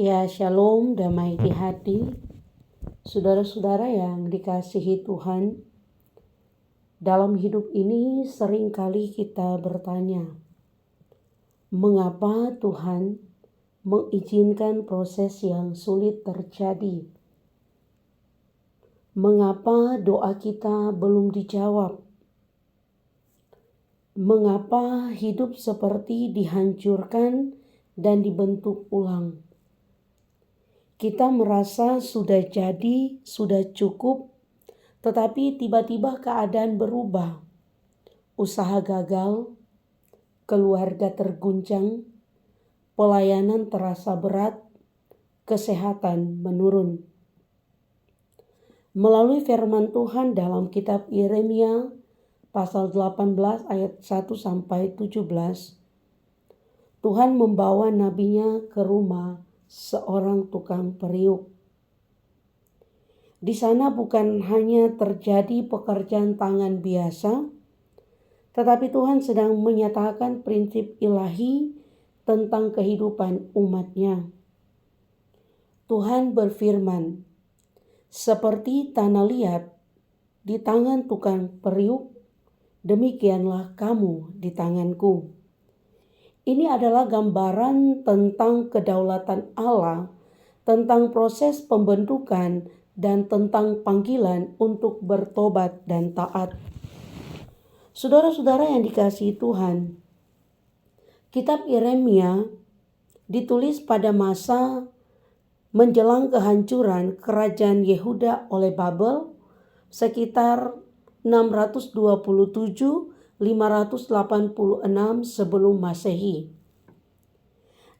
Ya, shalom, damai di hati. Saudara-saudara yang dikasihi Tuhan, dalam hidup ini seringkali kita bertanya, mengapa Tuhan mengizinkan proses yang sulit terjadi? Mengapa doa kita belum dijawab? Mengapa hidup seperti dihancurkan dan dibentuk ulang? Kita merasa sudah jadi, sudah cukup, tetapi tiba-tiba keadaan berubah. Usaha gagal, keluarga terguncang, pelayanan terasa berat, kesehatan menurun. Melalui firman Tuhan dalam kitab Yeremia pasal 18 ayat 1-17, Tuhan membawa nabinya ke rumah seorang tukang periuk. Di sana bukan hanya terjadi pekerjaan tangan biasa, tetapi Tuhan sedang menyatakan prinsip ilahi tentang kehidupan umatnya. Tuhan berfirman, seperti tanah liat di tangan tukang periuk, demikianlah kamu di tanganku. Ini adalah gambaran tentang kedaulatan Allah, tentang proses pembentukan dan tentang panggilan untuk bertobat dan taat. Saudara-saudara yang dikasihi Tuhan, kitab Yeremia ditulis pada masa menjelang kehancuran kerajaan Yehuda oleh Babel sekitar 627-586 sebelum Masehi.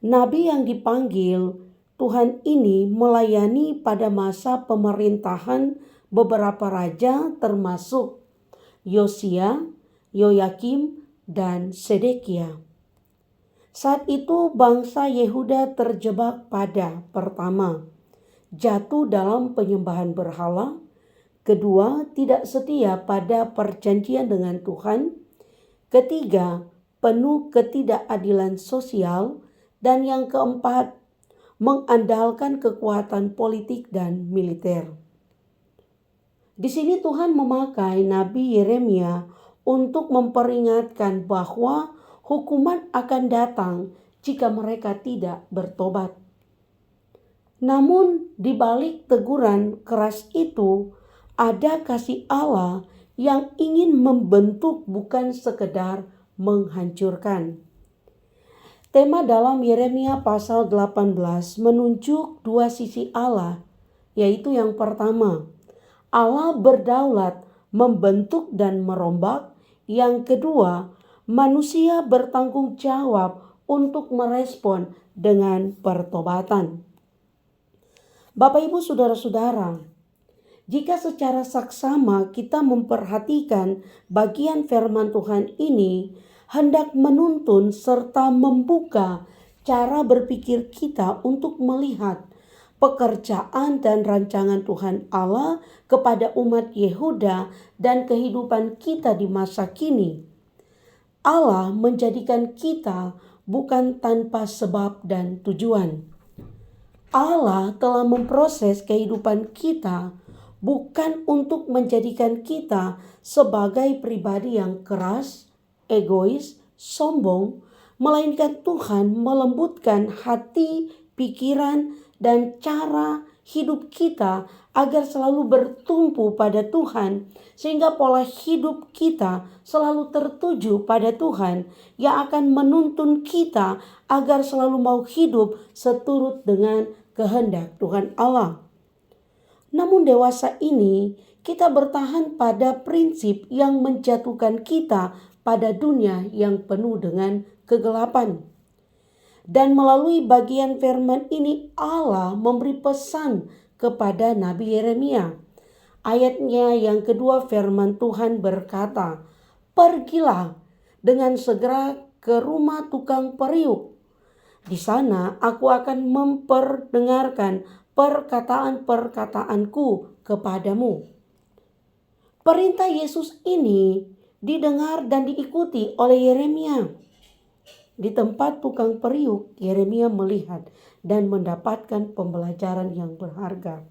Nabi yang dipanggil Tuhan ini melayani pada masa pemerintahan beberapa raja termasuk Yosia, Yoyakim, dan Sedekia. Saat itu bangsa Yehuda terjebak pada pertama, jatuh dalam penyembahan berhala, kedua, tidak setia pada perjanjian dengan Tuhan, ketiga, penuh ketidakadilan sosial, dan yang keempat, mengandalkan kekuatan politik dan militer. Di sini Tuhan memakai Nabi Yeremia untuk memperingatkan bahwa hukuman akan datang jika mereka tidak bertobat. Namun di balik teguran keras itu ada kasih Allah yang ingin membentuk, bukan sekedar menghancurkan. Tema dalam Yeremia pasal 18 menunjuk dua sisi Allah, yaitu yang pertama, Allah berdaulat membentuk dan merombak. Yang kedua, manusia bertanggung jawab untuk merespon dengan pertobatan. Bapak, Ibu, saudara-saudara, jika secara saksama kita memperhatikan bagian firman Tuhan ini, hendak menuntun serta membuka cara berpikir kita untuk melihat pekerjaan dan rancangan Tuhan Allah kepada umat Yehuda dan kehidupan kita di masa kini. Allah menjadikan kita bukan tanpa sebab dan tujuan. Allah telah memproses kehidupan kita bukan untuk menjadikan kita sebagai pribadi yang keras, egois, sombong, melainkan Tuhan melembutkan hati, pikiran, dan cara hidup kita agar selalu bertumpu pada Tuhan, sehingga pola hidup kita selalu tertuju pada Tuhan yang akan menuntun kita agar selalu mau hidup seturut dengan kehendak Tuhan Allah. Namun dewasa ini kita bertahan pada prinsip yang menjatuhkan kita pada dunia yang penuh dengan kegelapan. Dan melalui bagian firman ini Allah memberi pesan kepada Nabi Yeremia. Ayatnya yang kedua, firman Tuhan berkata, "Pergilah dengan segera ke rumah tukang periuk. Di sana aku akan memperdengarkan perkataan-perkataanku kepadamu." Perintah Yesus ini didengar dan diikuti oleh Yeremia. Di tempat tukang periuk, Yeremia melihat dan mendapatkan pembelajaran yang berharga.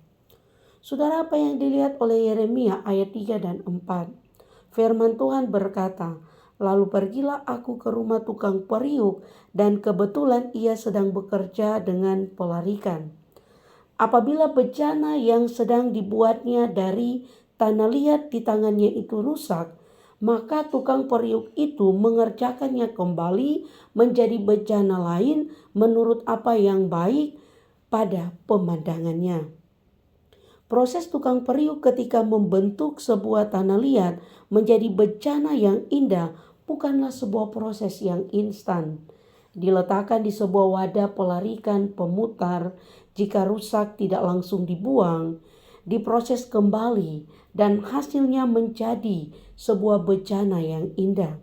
Saudara, apa yang dilihat oleh Yeremia ayat 3 dan 4? Firman Tuhan berkata, "Lalu pergilah aku ke rumah tukang periuk, dan kebetulan ia sedang bekerja dengan pelarikan. Apabila bejana yang sedang dibuatnya dari tanah liat di tangannya itu rusak, maka tukang periuk itu mengerjakannya kembali menjadi bejana lain menurut apa yang baik pada pemandangannya." Proses tukang periuk ketika membentuk sebuah tanah liat menjadi bejana yang indah bukanlah sebuah proses yang instan. Diletakkan di sebuah wadah pelarikan pemutar, jika rusak tidak langsung dibuang, diproses kembali dan hasilnya menjadi sebuah bejana yang indah.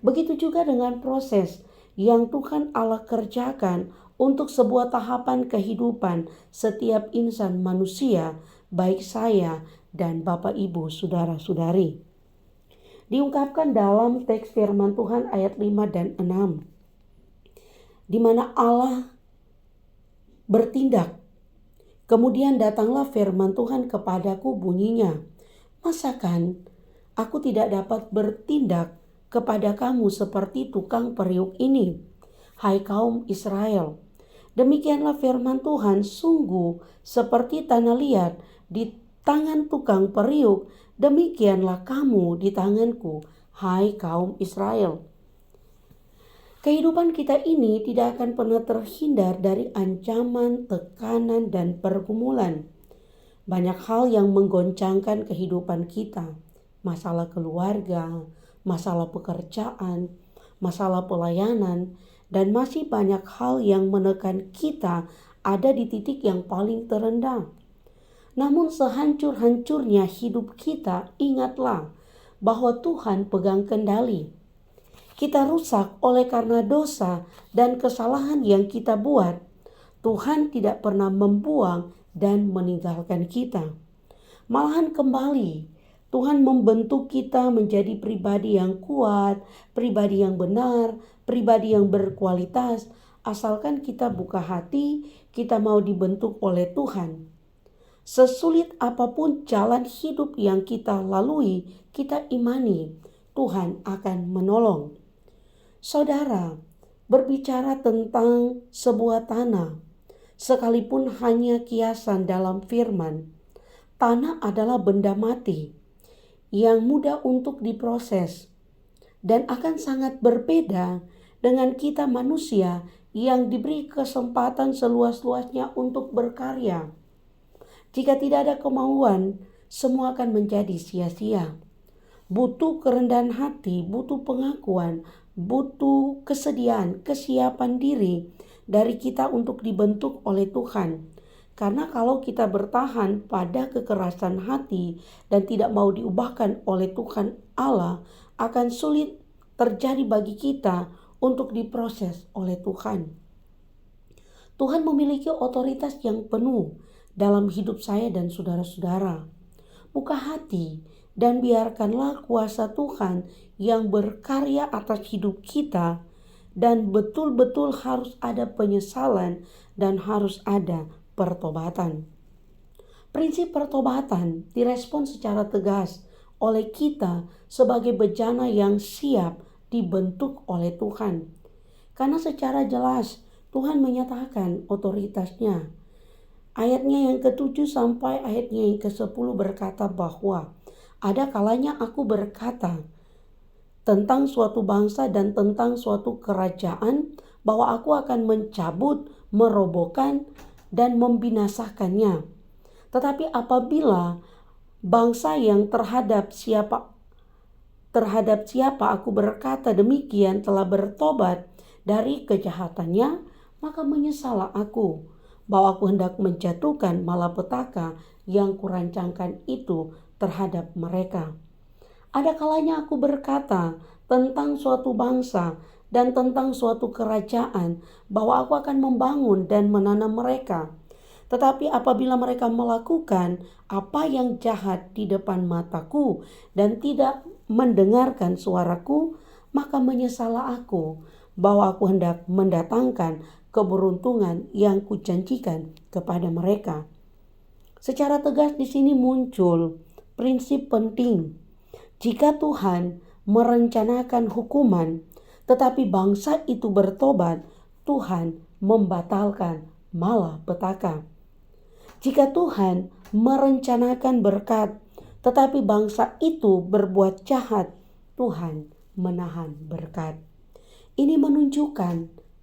Begitu juga dengan proses yang Tuhan Allah kerjakan untuk sebuah tahapan kehidupan setiap insan manusia, baik saya dan Bapak Ibu saudara-saudari. Diungkapkan dalam teks firman Tuhan ayat 5 dan 6, di mana Allah bertindak. Kemudian datanglah firman Tuhan kepadaku, bunyinya, "Masakan aku tidak dapat bertindak kepada kamu seperti tukang periuk ini, hai kaum Israel? Demikianlah firman Tuhan, sungguh seperti tanah liat di tangan tukang periuk, demikianlah kamu di tanganku, hai kaum Israel." Kehidupan kita ini tidak akan pernah terhindar dari ancaman, tekanan, dan pergumulan. Banyak hal yang menggoncangkan kehidupan kita. Masalah keluarga, masalah pekerjaan, masalah pelayanan, dan masih banyak hal yang menekan kita ada di titik yang paling terendah. Namun sehancur-hancurnya hidup kita, ingatlah bahwa Tuhan pegang kendali. Kita rusak oleh karena dosa dan kesalahan yang kita buat. Tuhan tidak pernah membuang dan meninggalkan kita. Malahan kembali, Tuhan membentuk kita menjadi pribadi yang kuat, pribadi yang benar, pribadi yang berkualitas, asalkan kita buka hati, kita mau dibentuk oleh Tuhan. Sesulit apapun jalan hidup yang kita lalui, kita imani Tuhan akan menolong. Saudara, berbicara tentang sebuah tanah, sekalipun hanya kiasan dalam firman, tanah adalah benda mati yang mudah untuk diproses dan akan sangat berbeda dengan kita manusia yang diberi kesempatan seluas-luasnya untuk berkarya. Jika tidak ada kemauan, semua akan menjadi sia-sia. Butuh kerendahan hati, butuh pengakuan, butuh kesediaan, kesiapan diri dari kita untuk dibentuk oleh Tuhan. Karena kalau kita bertahan pada kekerasan hati dan tidak mau diubahkan oleh Tuhan Allah, akan sulit terjadi bagi kita untuk diproses oleh Tuhan. Tuhan memiliki otoritas yang penuh dalam hidup saya dan saudara-saudara. Buka hati dan biarkanlah kuasa Tuhan yang berkarya atas hidup kita, dan betul-betul harus ada penyesalan dan harus ada pertobatan. Prinsip pertobatan direspon secara tegas oleh kita sebagai bejana yang siap dibentuk oleh Tuhan. Karena secara jelas Tuhan menyatakan otoritasnya. Ayatnya yang ke-7 sampai ayatnya yang ke-10 berkata bahwa ada kalanya aku berkata tentang suatu bangsa dan tentang suatu kerajaan bahwa aku akan mencabut, merobohkan, dan membinasakannya. Tetapi apabila bangsa yang terhadap siapa aku berkata demikian telah bertobat dari kejahatannya, maka menyesallah aku bahwa aku hendak menjatuhkan malapetaka yang kurancangkan itu terhadap mereka. Ada kalanya aku berkata tentang suatu bangsa dan tentang suatu kerajaan bahwa aku akan membangun dan menanam mereka. Tetapi apabila mereka melakukan apa yang jahat di depan mataku dan tidak mendengarkan suaraku, maka menyesallah aku bahwa aku hendak mendatangkan keberuntungan yang kujanjikan kepada mereka. Secara tegas di sini muncul prinsip penting. Jika Tuhan merencanakan hukuman, tetapi bangsa itu bertobat, Tuhan membatalkan malapetaka. Jika Tuhan merencanakan berkat, tetapi bangsa itu berbuat jahat, Tuhan menahan berkat. Ini menunjukkan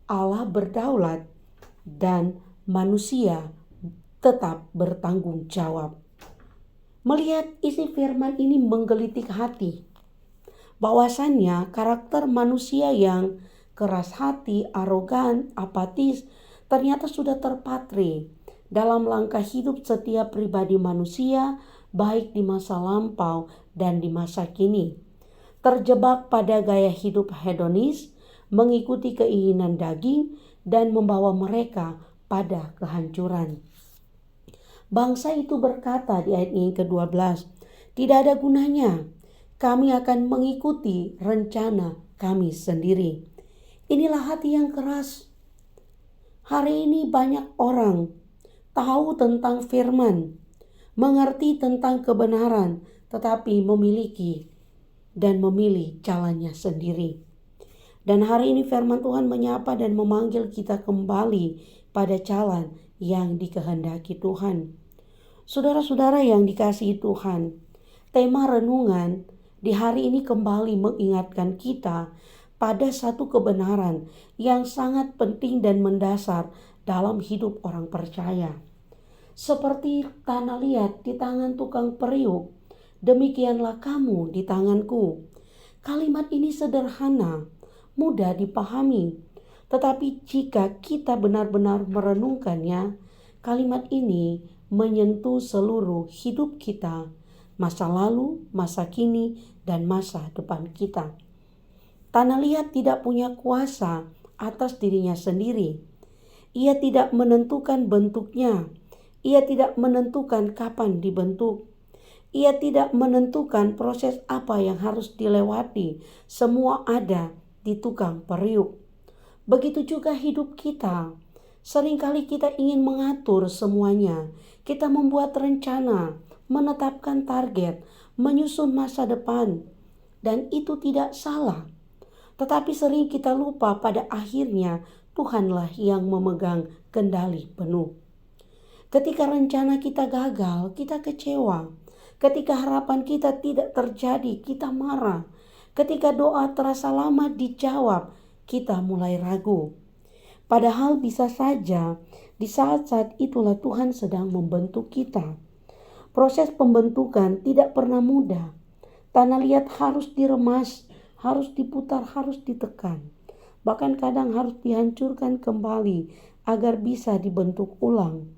Allah berdaulat dan manusia tetap bertanggung jawab. Melihat isi firman ini menggelitik hati, bahwasannya karakter manusia yang keras hati, arogan, apatis ternyata sudah terpatri dalam langkah hidup setiap pribadi manusia, baik di masa lampau dan di masa kini. Terjebak pada gaya hidup hedonis, mengikuti keinginan daging, dan membawa mereka pada kehancuran. Bangsa itu berkata di ayat yang ke-12, tidak ada gunanya, kami akan mengikuti rencana kami sendiri. Inilah hati yang keras. Hari ini banyak orang tahu tentang firman, mengerti tentang kebenaran, tetapi memiliki dan memilih jalannya sendiri. Dan hari ini firman Tuhan menyapa dan memanggil kita kembali pada jalan yang dikehendaki Tuhan. Saudara-saudara yang dikasihi Tuhan, tema renungan di hari ini kembali mengingatkan kita pada satu kebenaran yang sangat penting dan mendasar dalam hidup orang percaya. Seperti tanah liat di tangan tukang periuk, demikianlah kamu di tanganku. Kalimat ini sederhana, mudah dipahami, tetapi jika kita benar-benar merenungkannya, kalimat ini menyentuh seluruh hidup kita, masa lalu, masa kini, dan masa depan kita. Tanah liat tidak punya kuasa atas dirinya sendiri. Ia tidak menentukan bentuknya. Ia tidak menentukan kapan dibentuk. Ia tidak menentukan proses apa yang harus dilewati. Semua ada di tukang periuk. Begitu juga hidup kita. Seringkali kita ingin mengatur semuanya. Kita membuat rencana, menetapkan target, menyusun masa depan. Dan itu tidak salah. Tetapi sering kita lupa pada akhirnya Tuhanlah yang memegang kendali penuh. Ketika rencana kita gagal, kita kecewa. Ketika harapan kita tidak terjadi, kita marah. Ketika doa terasa lama dijawab, kita mulai ragu. Padahal bisa saja di saat-saat itulah Tuhan sedang membentuk kita. Proses pembentukan tidak pernah mudah. Tanah liat harus diremas, harus diputar, harus ditekan. Bahkan kadang harus dihancurkan kembali agar bisa dibentuk ulang.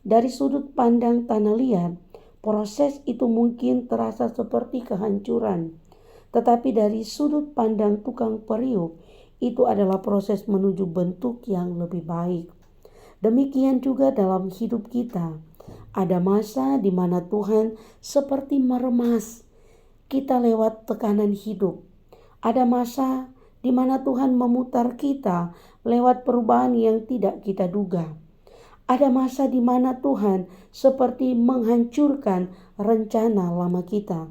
Dari sudut pandang tanah liat, proses itu mungkin terasa seperti kehancuran. Tetapi dari sudut pandang tukang periuk, itu adalah proses menuju bentuk yang lebih baik. Demikian juga dalam hidup kita. Ada masa di mana Tuhan seperti meremas kita lewat tekanan hidup. Ada masa di mana Tuhan memutar kita lewat perubahan yang tidak kita duga. Ada masa di mana Tuhan seperti menghancurkan rencana lama kita.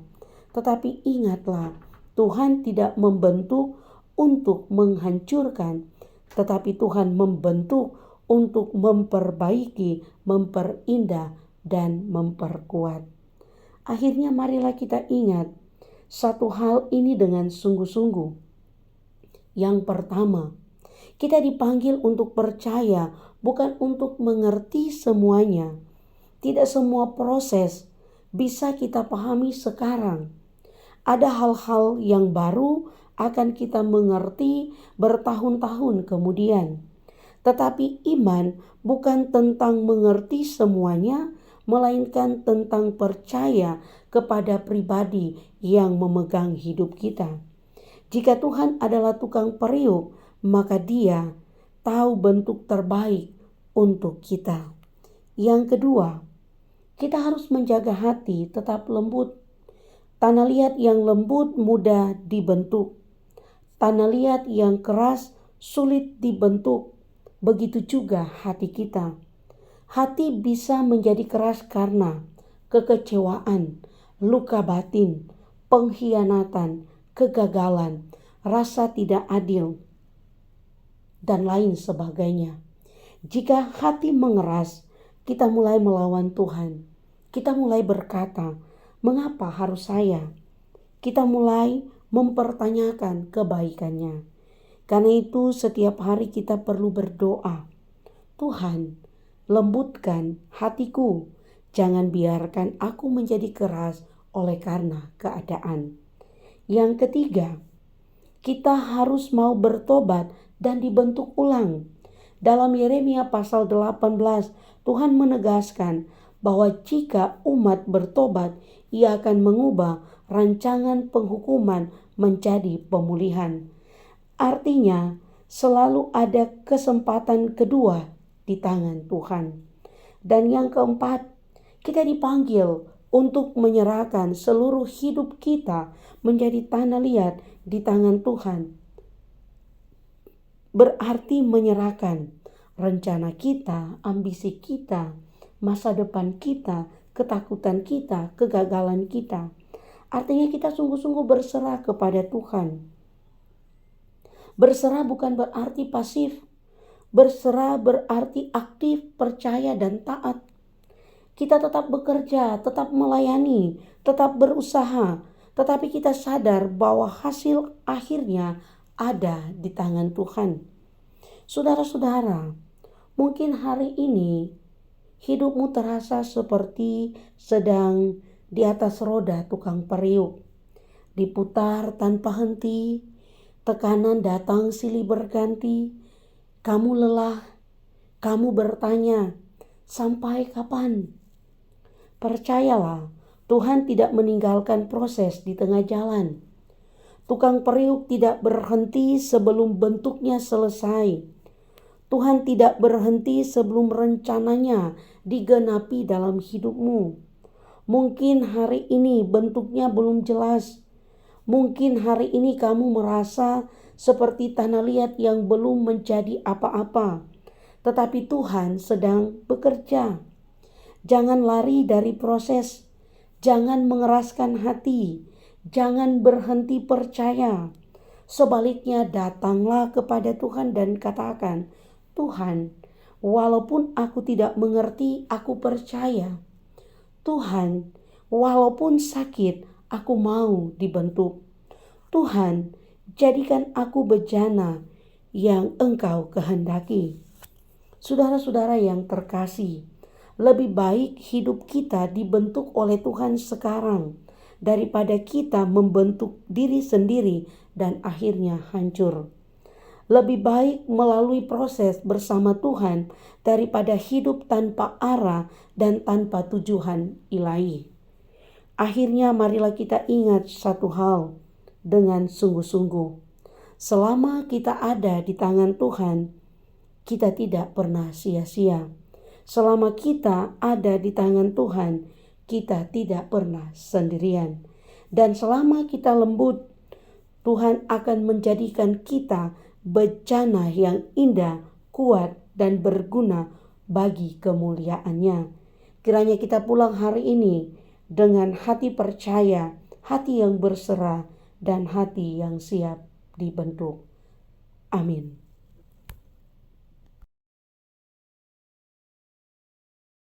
Tetapi ingatlah, Tuhan tidak membentuk untuk menghancurkan, tetapi Tuhan membentuk untuk memperbaiki, memperindah, dan memperkuat. Akhirnya marilah kita ingat satu hal ini dengan sungguh-sungguh. Yang pertama, kita dipanggil untuk percaya, bukan untuk mengerti semuanya. Tidak semua proses bisa kita pahami sekarang. Ada hal-hal yang baru akan kita mengerti bertahun-tahun kemudian. Tetapi iman bukan tentang mengerti semuanya, melainkan tentang percaya kepada pribadi yang memegang hidup kita. Jika Tuhan adalah tukang periuk, maka Dia tahu bentuk terbaik untuk kita. Yang kedua, kita harus menjaga hati tetap lembut. Tanah liat yang lembut mudah dibentuk. Tanah liat yang keras sulit dibentuk. Begitu juga hati kita. Hati bisa menjadi keras karena kekecewaan, luka batin, pengkhianatan, kegagalan, rasa tidak adil, dan lain sebagainya. Jika hati mengeras, kita mulai melawan Tuhan. Kita mulai berkata, "Mengapa harus saya?" Kita mulai mempertanyakan kebaikannya. Karena itu setiap hari kita perlu berdoa, "Tuhan, lembutkan hatiku. Jangan biarkan aku menjadi keras oleh karena keadaan." Yang ketiga, kita harus mau bertobat dan dibentuk ulang. Dalam Yeremia pasal 18, Tuhan menegaskan bahwa jika umat bertobat, Ia akan mengubah rancangan penghukuman menjadi pemulihan. Artinya, selalu ada kesempatan kedua di tangan Tuhan. Dan yang keempat, kita dipanggil untuk menyerahkan seluruh hidup kita menjadi tanah liat di tangan Tuhan. Berarti menyerahkan rencana kita, ambisi kita, masa depan kita, ketakutan kita, kegagalan kita. Artinya kita sungguh-sungguh berserah kepada Tuhan. Berserah bukan berarti pasif. Berserah berarti aktif, percaya, dan taat. Kita tetap bekerja, tetap melayani, tetap berusaha, tetapi kita sadar bahwa hasil akhirnya ada di tangan Tuhan. Saudara-saudara, mungkin hari ini hidupmu terasa seperti sedang di atas roda tukang periuk, diputar tanpa henti, tekanan datang silih berganti, kamu lelah, kamu bertanya, sampai kapan? Percayalah, Tuhan tidak meninggalkan proses di tengah jalan. Tukang periuk tidak berhenti sebelum bentuknya selesai. Tuhan tidak berhenti sebelum rencananya digenapi dalam hidupmu. Mungkin hari ini bentuknya belum jelas. Mungkin hari ini kamu merasa seperti tanah liat yang belum menjadi apa-apa. Tetapi Tuhan sedang bekerja. Jangan lari dari proses. Jangan mengeraskan hati. Jangan berhenti percaya. Sebaliknya datanglah kepada Tuhan dan katakan, "Tuhan, walaupun aku tidak mengerti, aku percaya. Tuhan, walaupun sakit, aku mau dibentuk. Tuhan, jadikan aku bejana yang Engkau kehendaki." Saudara-saudara yang terkasih, lebih baik hidup kita dibentuk oleh Tuhan sekarang daripada kita membentuk diri sendiri dan akhirnya hancur. Lebih baik melalui proses bersama Tuhan daripada hidup tanpa arah dan tanpa tujuan ilahi. Akhirnya marilah kita ingat satu hal dengan sungguh-sungguh. Selama kita ada di tangan Tuhan, kita tidak pernah sia-sia. Selama kita ada di tangan Tuhan, kita tidak pernah sendirian. Dan selama kita lembut, Tuhan akan menjadikan kita bejana yang indah, kuat, dan berguna bagi kemuliaan-Nya. Kiranya kita pulang hari ini dengan hati percaya, hati yang berserah, dan hati yang siap dibentuk. Amin.